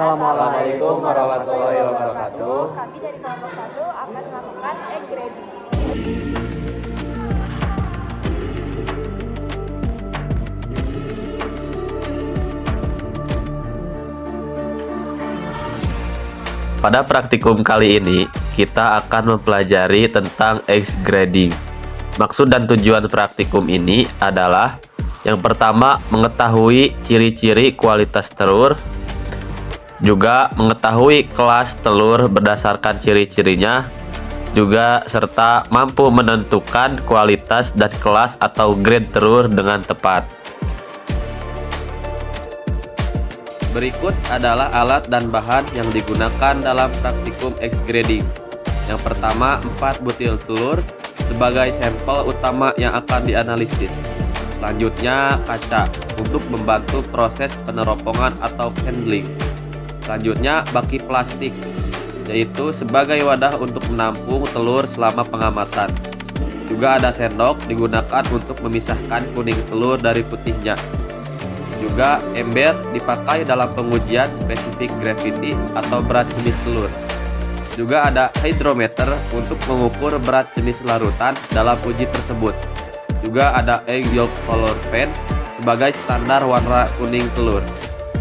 Assalamualaikum warahmatullahi wabarakatuh. Kami dari kelompok 1 akan melakukan egg grading. Pada praktikum kali ini, kita akan mempelajari tentang egg grading. Maksud dan tujuan praktikum ini adalah yang pertama, mengetahui ciri-ciri kualitas telur, juga mengetahui kelas telur berdasarkan ciri-cirinya, juga serta mampu menentukan kualitas dan kelas atau grade telur dengan tepat. Berikut adalah alat dan bahan yang digunakan dalam praktikum egg grading. Yang pertama, 4 butir telur sebagai sampel utama yang akan dianalisis. Selanjutnya, kaca untuk membantu proses peneropongan atau handling. Selanjutnya, baki plastik, yaitu sebagai wadah untuk menampung telur selama pengamatan. Juga ada sendok digunakan untuk memisahkan kuning telur dari putihnya. Juga ember dipakai dalam pengujian spesifik gravity atau berat jenis telur. Juga ada hydrometer untuk mengukur berat jenis larutan dalam uji tersebut. Juga ada egg yolk color pen sebagai standar warna kuning telur.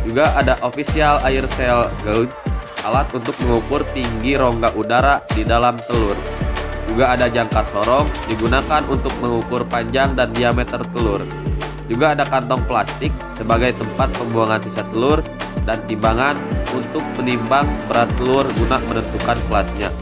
Juga ada official air cell gauge, alat untuk mengukur tinggi rongga udara di dalam telur. Juga ada jangkar sorong digunakan untuk mengukur panjang dan diameter telur. Juga ada kantong plastik sebagai tempat pembuangan sisa telur dan timbangan untuk menimbang berat telur guna menentukan kelasnya.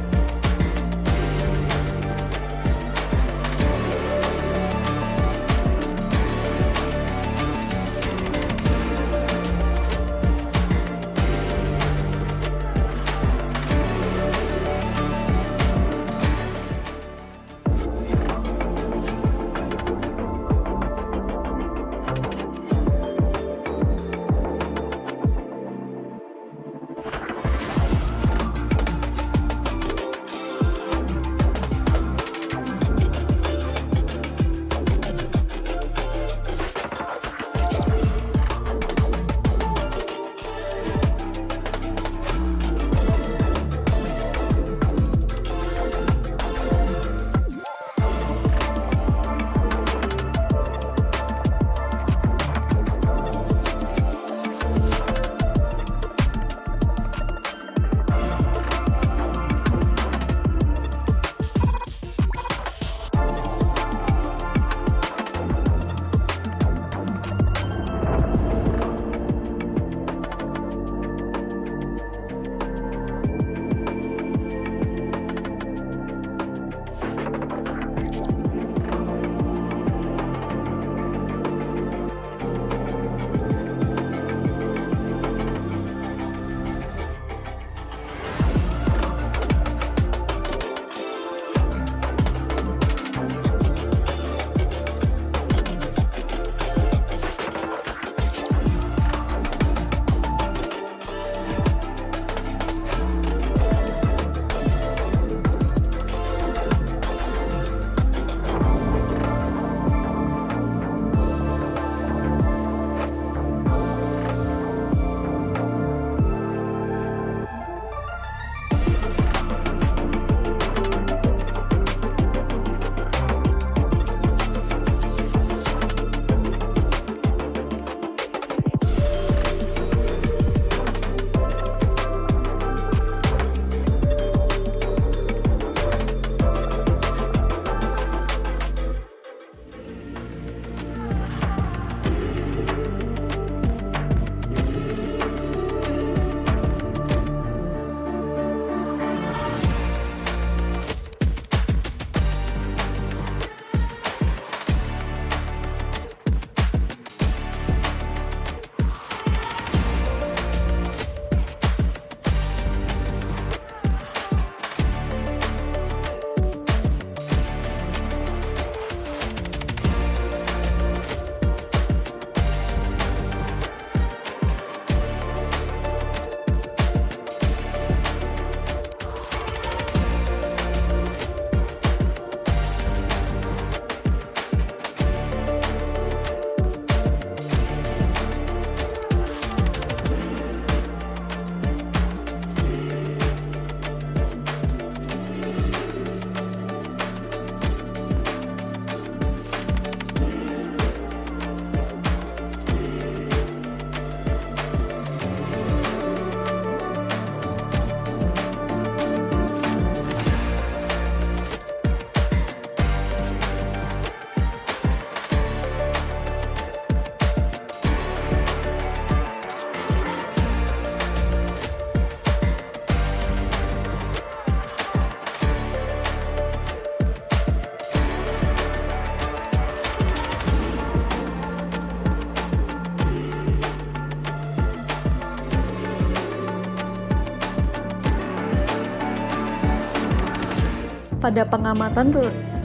Pada pengamatan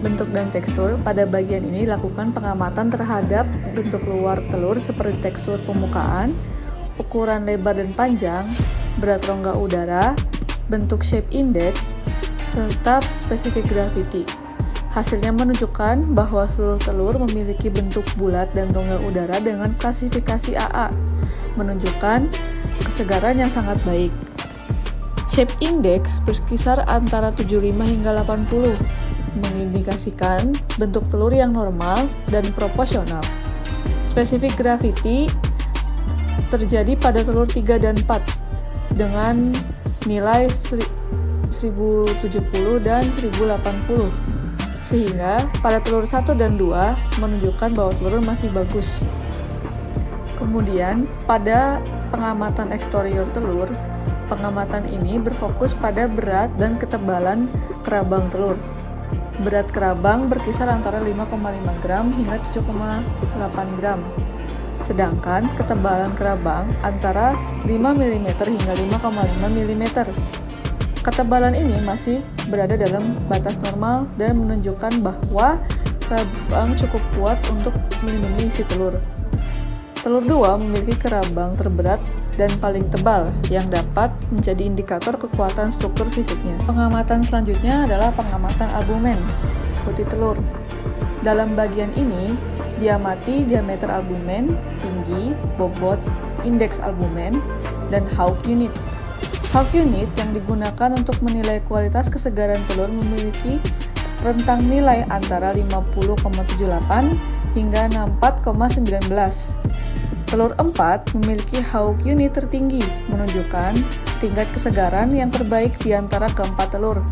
bentuk dan tekstur, pada bagian ini lakukan pengamatan terhadap bentuk luar telur seperti tekstur permukaan, ukuran lebar dan panjang, berat rongga udara, bentuk shape index, serta spesifik gravity. Hasilnya menunjukkan bahwa seluruh telur memiliki bentuk bulat dan rongga udara dengan klasifikasi AA, menunjukkan kesegaran yang sangat baik. Shape index berkisar antara 75 hingga 80, mengindikasikan bentuk telur yang normal dan proporsional. Spesifik gravity terjadi pada telur 3 dan 4 dengan nilai 1070 dan 1080. Sehingga pada telur 1 dan 2 menunjukkan bahwa telur masih bagus. Kemudian pada pengamatan eksterior telur, pengamatan ini berfokus pada berat dan ketebalan kerabang telur. Berat kerabang berkisar antara 5,5 gram hingga 7,8 gram. Sedangkan ketebalan kerabang antara 5 mm hingga 5,5 mm. Ketebalan ini masih berada dalam batas normal dan menunjukkan bahwa kerabang cukup kuat untuk melindungi isi telur. Telur 2 memiliki kerabang terberat dan paling tebal yang dapat menjadi indikator kekuatan struktur fisiknya. Pengamatan selanjutnya adalah pengamatan albumen, putih telur. Dalam bagian ini, diamati diameter albumen, tinggi, bobot, indeks albumen, dan Hawk unit. Hawk unit yang digunakan untuk menilai kualitas kesegaran telur memiliki rentang nilai antara 50,78 hingga 64,19. Telur 4 memiliki Hawk unit tertinggi, menunjukkan tingkat kesegaran yang terbaik di antara keempat telur.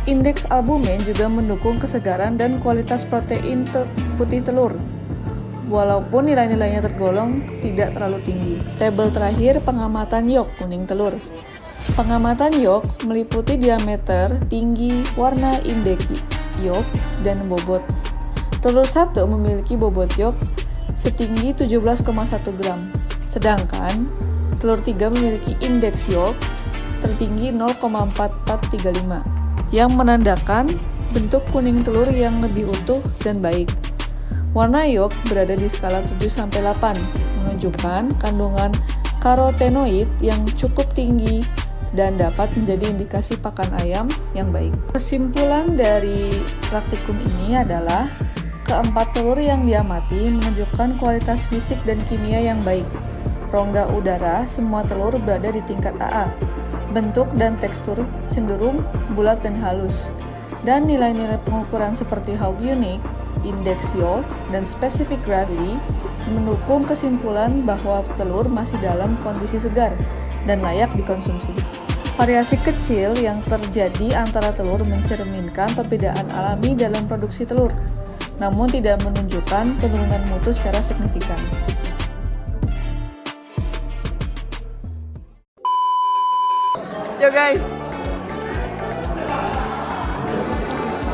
Indeks albumen juga mendukung kesegaran dan kualitas protein putih telur, walaupun nilai-nilainya tergolong tidak terlalu tinggi. Tabel terakhir pengamatan yolk kuning telur. Pengamatan yolk meliputi diameter, tinggi, warna, indeks yolk, dan bobot. Telur 1 memiliki bobot yolk setinggi 17,1 gram, sedangkan telur 3 memiliki indeks yolk tertinggi 0,4435, yang menandakan bentuk kuning telur yang lebih utuh dan baik. Warna yolk berada di skala 7-8, menunjukkan kandungan karotenoid yang cukup tinggi dan dapat menjadi indikasi pakan ayam yang baik. Kesimpulan dari praktikum ini adalah keempat telur yang diamati menunjukkan kualitas fisik dan kimia yang baik. Rongga udara semua telur berada di tingkat AA. Bentuk dan tekstur cenderung bulat dan halus. Dan nilai-nilai pengukuran seperti Hawk unit, indeks yolk, dan specific gravity mendukung kesimpulan bahwa telur masih dalam kondisi segar dan layak dikonsumsi. Variasi kecil yang terjadi antara telur mencerminkan perbedaan alami dalam produksi telur, namun tidak menunjukkan penurunan mutu secara signifikan. Yo guys.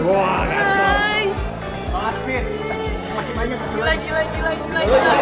Wah, Hai. Speed. Masih banyak. Gila.